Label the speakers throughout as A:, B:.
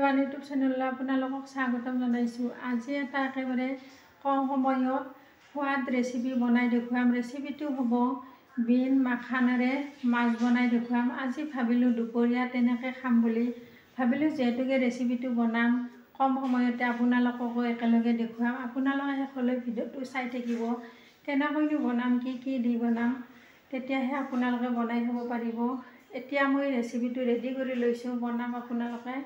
A: One YouTube চেনেললৈ আপোনালোকক স্বাগতম জনাইছোঁ। আজি এটা একেবাৰে কম সময়ত সোৱাদ ৰেচিপি বনাই দেখুৱাম। ৰেচিপিটো হ'ব বিন মাখানেৰে মাছ বনাই দেখুৱাম। আজি ভাবিলোঁ দুপৰীয়া তেনেকৈ খাম বুলি ভাবিলোঁ, যিহেতুকে ৰেচিপিটো বনাম কম সময়তে আপোনালোককো একেলগে দেখুৱাম। আপোনালোকে শেষলৈ ভিডিঅ'টো চাই থাকিব, কেনেকৈনো বনাম, কি দি বনাম, তেতিয়াহে আপোনালোকে বনাই খাব পাৰিব। এতিয়া মই ৰেচিপিটো ৰেডি কৰি লৈছোঁ, বনাম, আপোনালোকে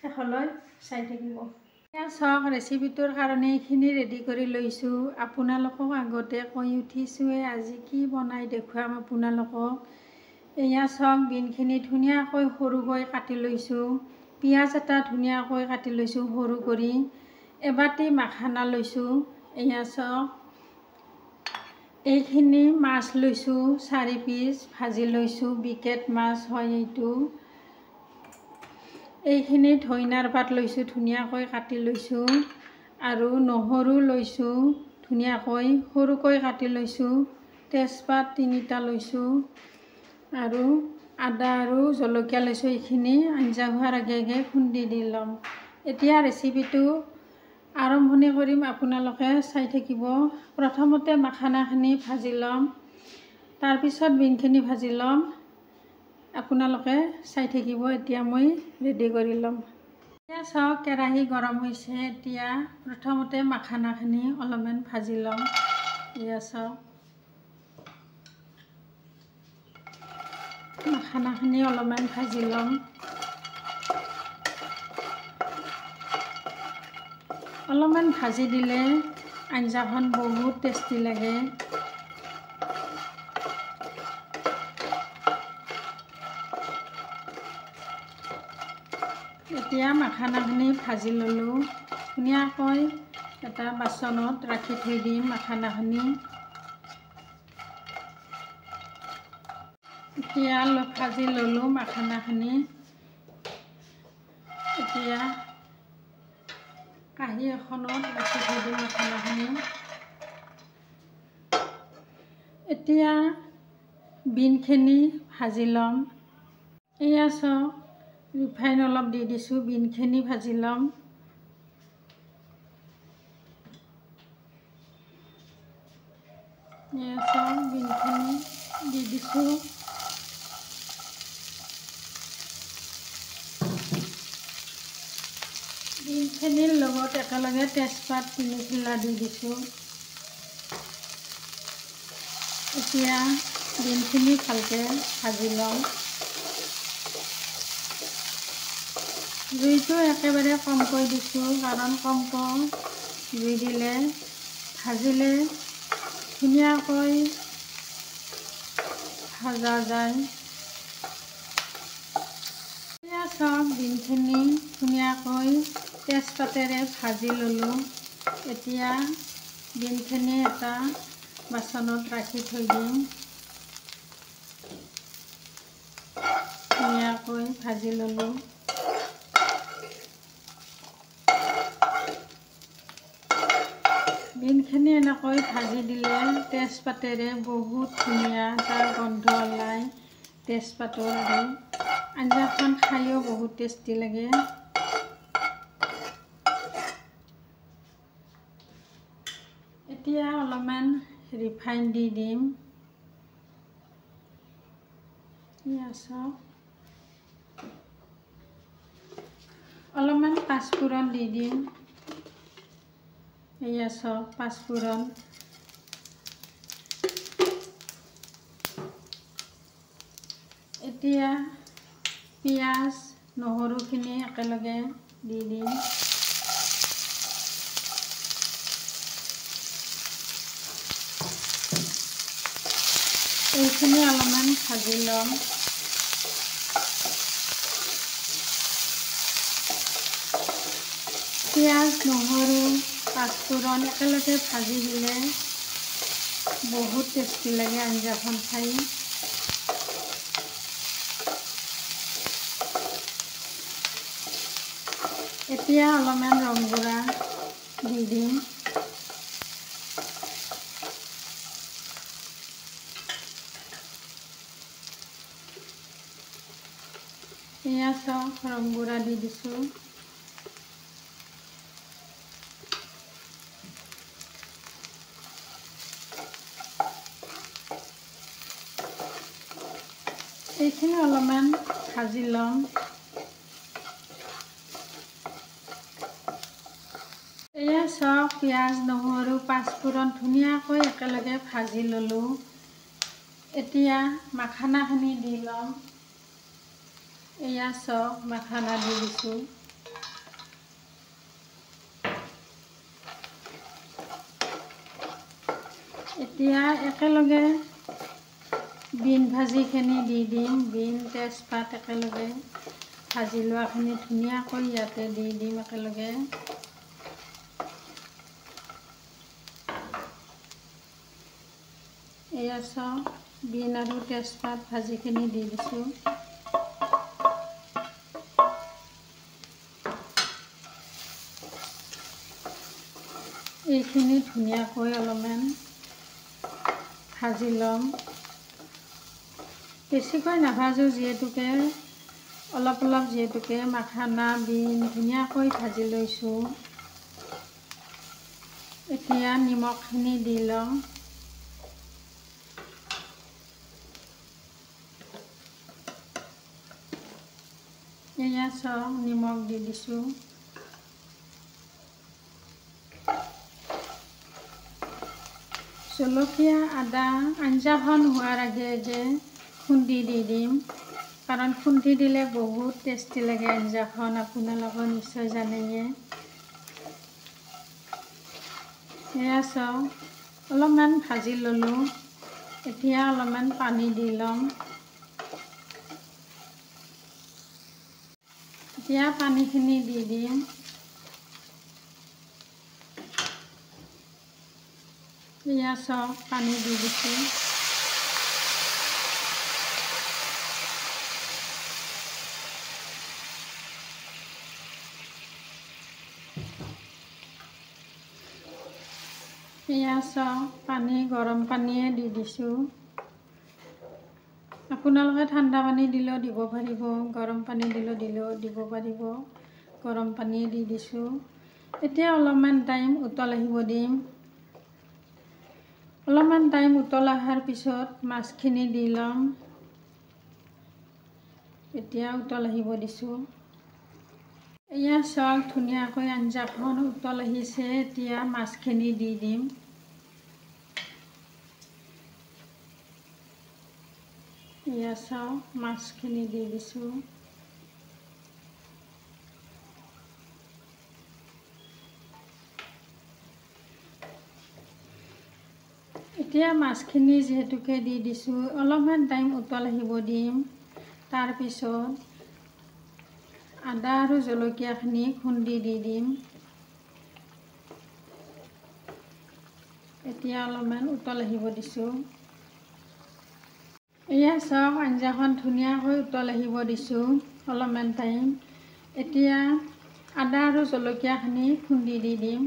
A: শেষলৈ চাই থাকিব। এতিয়া চাওক, ৰেচিপিটোৰ কাৰণে এইখিনি ৰেডি কৰি লৈছোঁ। আপোনালোকক আগতে কৈ উঠিছোঁৱে আজি কি বনাই দেখুৱাম আপোনালোকক। এয়া চাওক, বিনখিনি ধুনীয়াকৈ সৰুকৈ কাটি লৈছোঁ। পিঁয়াজ এটা ধুনীয়াকৈ কাটি লৈছোঁ সৰু কৰি। এবাটি মাখানা লৈছোঁ। এয়া চাওক, এইখিনি মাছ লৈছোঁ 4 পিচ, ভাজি লৈছোঁ। বিকেট মাছ হয় এইটো। এইখিনি ধইনাৰ পাত লৈছোঁ, ধুনীয়াকৈ কাটি লৈছোঁ। আৰু নহৰু লৈছোঁ, ধুনীয়াকৈ সৰুকৈ কাটি লৈছোঁ। তেজপাত 3টা লৈছোঁ আৰু আদা আৰু জলকীয়া লৈছোঁ। এইখিনি আঞ্জা হোৱাৰ আগে আগে খুন্দি দি ল'ম। এতিয়া ৰেচিপিটো আৰম্ভণি কৰিম, আপোনালোকে চাই থাকিব। প্ৰথমতে মাখানাখিনি ভাজি ল'ম, তাৰপিছত বিনখিনি ভাজি ল'ম। আপোনালোকে চাই থাকিব। এতিয়া মই ৰেডি কৰি ল'ম। এতিয়া চাওক, কেৰাহী গৰম হৈছে। এতিয়া প্ৰথমতে মাখানাখিনি অলপমান ভাজি ল'ম। এয়া চাওক, মাখানাখিনি অলপমান ভাজি ল'ম। অলপমান ভাজি দিলে আঞ্জাখন বহুত টেষ্টি লাগে। এতিয়া মাখানাখিনি ভাজি ল'লোঁ। ধুনীয়াকৈ এটা বাচনত ৰাখি থৈ দিম মাখানাখিনি। এতিয়া ভাজি ল'লোঁ মাখানাখিনি। এতিয়া কাঁহী এখনত ৰাখি থৈ দিম মাখানাখিনি। এতিয়া বিনখিনি ভাজি ল'ম। এয়া চাওক, ৰিফাইন অলপ দি দিছোঁ, বিনখিনি ভাজি ল'ম। এয়া চাওক, বিনখিনি দি দিছোঁ। বিনখিনিৰ লগত একেলগে তেজপাত 3 খিলা দি দিছোঁ। এতিয়া বিনখিনি ভালকৈ ভাজি ল'ম। জুইটো একেবাৰে কমকৈ দিছোঁ, কাৰণ কমকৈ জুই দিলে ভাজিলে ধুনীয়াকৈ ভাজা যায়। এতিয়া চাওক, বিনখিনি ধুনীয়াকৈ তেজপাতেৰে ভাজি ল'লোঁ। এতিয়া বিনখিনি এটা বাচনত ৰাখি থৈ দিম। ধুনীয়াকৈ ভাজি ল'লোঁ। বিনখিনি এনেকৈ ভাজি দিলে তেজপাতেৰে বহুত ধুনীয়া এটা গোন্ধ ওলায়। তেজপাতৰ আৰু আঞ্জাখন খায়ো বহুত টেষ্টি লাগে। এতিয়া অলপমান ৰিফাইন দি দিম। এয়া চাওক, অলপমান পাঁচফোৰণ দি দিম। এয়া চাওক, পাঁচফোৰণ। এতিয়া পিঁয়াজ নহৰুখিনি একেলগে দি দিম। এইখিনি অলপমান ভাজি ল'ম। পিঁয়াজ নহৰু পাঁচফোৰণ একেলগে ভাজি দিলে বহুত টেষ্টি লাগে আঞ্জাখন খাই। এতিয়া অলপমান ৰং গুড়া দি দিম। এয়া চাওক, ৰং গুড়া দি দিছোঁ। এইখিনি অলপমান ভাজি ল'ম। এয়া চাওক, পিঁয়াজ, নহৰু, পাঁচফোৰণ ধুনীয়াকৈ একেলগে ভাজি ল'লোঁ। এতিয়া মাখানাখিনি দি ল'ম। এয়া চাওক, মাখানা দি দিছোঁ। এতিয়া একেলগে বিন ভাজিখিনি দি দিম। বিন, তেজপাত একেলগে ভাজি লোৱাখিনি ধুনীয়াকৈ ইয়াতে দি দিম একেলগে। এয়া চাওক, বিন আৰু তেজপাত ভাজিখিনি দি দিছোঁ। এইখিনি ধুনীয়াকৈ অলপমান ভাজি ল'ম। বেছিকৈ নাভাজোঁ, যিহেতুকে অলপ যিহেতুকে মাখানা, বিন ধুনীয়াকৈ ভাজি লৈছোঁ। এতিয়া নিমখখিনি দি ল'ম। এয়া চাওক, নিমখ দি দিছোঁ। জলকীয়া, আদা আঞ্জাখন হোৱাৰ আগে আগে খুন্দি দি দিম, কাৰণ খুন্দি দিলে বহুত টেষ্টি লাগে আঞ্জাখন, আপোনালোকে নিশ্চয় জানেয়ে। এয়া চাওক, অলপমান ভাজি ল'লোঁ। এতিয়া অলপমান পানী দি ল'ম। এতিয়া পানীখিনি দি দিম। এয়া চাওক, পানী দি দিছোঁ। এয়া চাওক, পানী গৰম পানীয়ে দি দিছোঁ। আপোনালোকে ঠাণ্ডা পানী দিলেও দিব পাৰিব, গৰম পানী দিলেও দিব পাৰিব। গৰম পানীয়ে দি দিছোঁ। এতিয়া অলপমান টাইম উতল আহিব দিম। অলপমান টাইম উতল অহাৰ পিছত মাছখিনি দি ল'ম। এতিয়া উতল আহিব দিছোঁ। এয়া চাওক, ধুনীয়াকৈ আঞ্জাখন উতল আহিছে। এতিয়া মাছখিনি দি দিম। এয়া চাওক, মাছখিনি দি দিছোঁ। এতিয়া মাছখিনি যিহেতুকে দি দিছোঁ, অলপমান টাইম উতল আহিব দিম। তাৰপিছত আদা আৰু জলকীয়াখিনি খুন্দি দি দিম। এতিয়া অলপমান উতল আহিব দিছোঁ। এয়া চাওক, আঞ্জাখন ধুনীয়াকৈ উতল আহিব দিছোঁ অলপমান টাইম। এতিয়া আদা আৰু জলকীয়াখিনি খুন্দি দি দিম।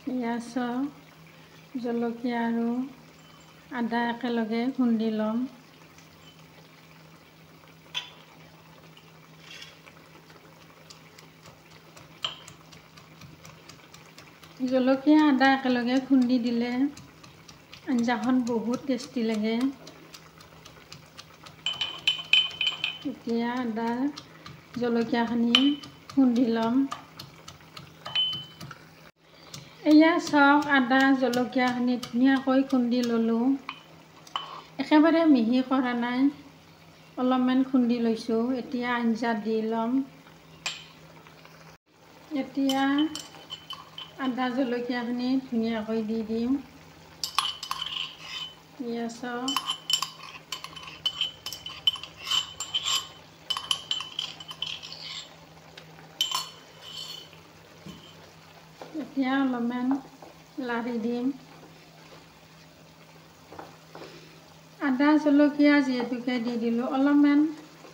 A: এয়া চাওক, জলকীয়া আৰু আদা একেলগে খুন্দি ল'ম। জলকীয়া, আদা একেলগে খুন্দি দিলে আঞ্জাখন বহুত টেষ্টি লাগে। এতিয়া আদা, জলকীয়াখিনি খুন্দি ল'ম। এয়া চাওক, আদা, জলকীয়াখিনি ধুনীয়াকৈ খুন্দি ল'লোঁ। একেবাৰে মিহি কৰা নাই, অলপমান খুন্দি লৈছোঁ। এতিয়া আঞ্জাত দি ল'ম। এতিয়া আদা, জলকীয়াখিনি ধুনীয়াকৈ দি দিম। এয়া চাওক, এতিয়া অলপমান লাৰি দিম। আদা, জলকীয়া যিহেতুকে দি দিলোঁ, অলপমান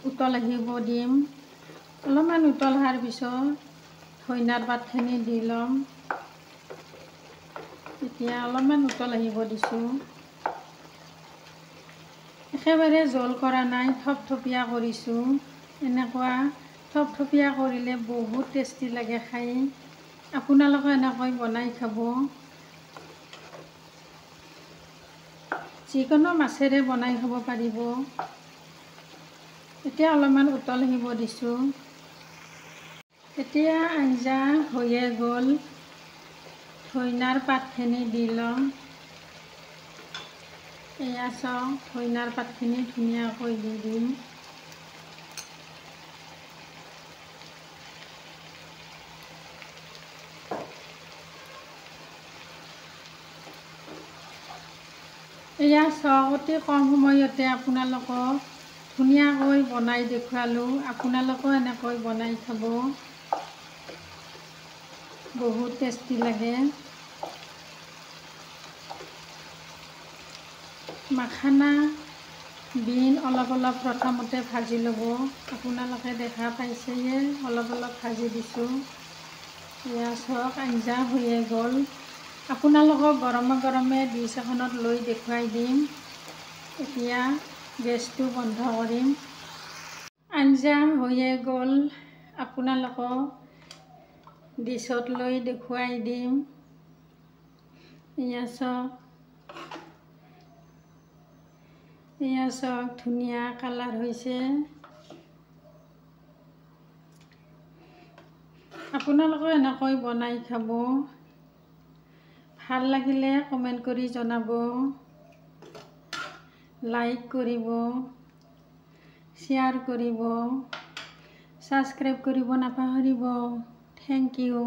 A: উতল আহিব দিম। অলপমান উতল অহাৰ পিছত ধনিয়াৰ পাতখিনি দি ল'ম। এতিয়া অলপমান উতল আহিব দিছোঁ। একেবাৰে জোল কৰা নাই, থপথপীয়া কৰিছোঁ। এনেকুৱা থপথপীয়া কৰিলে বহুত টেষ্টি লাগে খাই। আপোনালোকে এনেকৈ বনাই খাব। যিকোনো মাছেৰে বনাই খাব পাৰিব। এতিয়া অলপমান উতল আহিব দিছোঁ। এতিয়া আঞ্জা হৈয়ে গ'ল। ধইনাৰ পাতখিনি দি লওঁ। এয়া চাওক, ধইনাৰ পাতখিনি ধুনীয়াকৈ দি দিম। এয়া চাওক, অতি কম সময়তে আপোনালোকক ধুনীয়াকৈ বনাই দেখুৱালোঁ। আপোনালোকেও এনেকৈ বনাই খাব, বহুত টেষ্টি লাগে। মাখানা বিন অলপ অলপ প্ৰথমতে ভাজি ল'ব। আপোনালোকে দেখা পাইছেয়ে, অলপ অলপ ভাজি দিছোঁ। এয়া চাওক, আঞ্জা হৈয়ে গ'ল। আপোনালোকক গৰমে গৰমে ডিছ এখনত লৈ দেখুৱাই দিম। এতিয়া গেছটো বন্ধ কৰিম। আঞ্জা হৈয়ে গ'ল। আপোনালোকক ডিছত লৈ দেখুৱাই দিম। এয়া চাওক, ধুনীয়া কালাৰ হৈছে। আপোনালোকে এনেকৈ বনাই খাব। ভাল লাগিলে কমেণ্ট কৰি জনাব, লাইক কৰিব, শ্বেয়াৰ কৰিব, ছাবস্ক্ৰাইব কৰিব নাপাহৰিব। Thank U.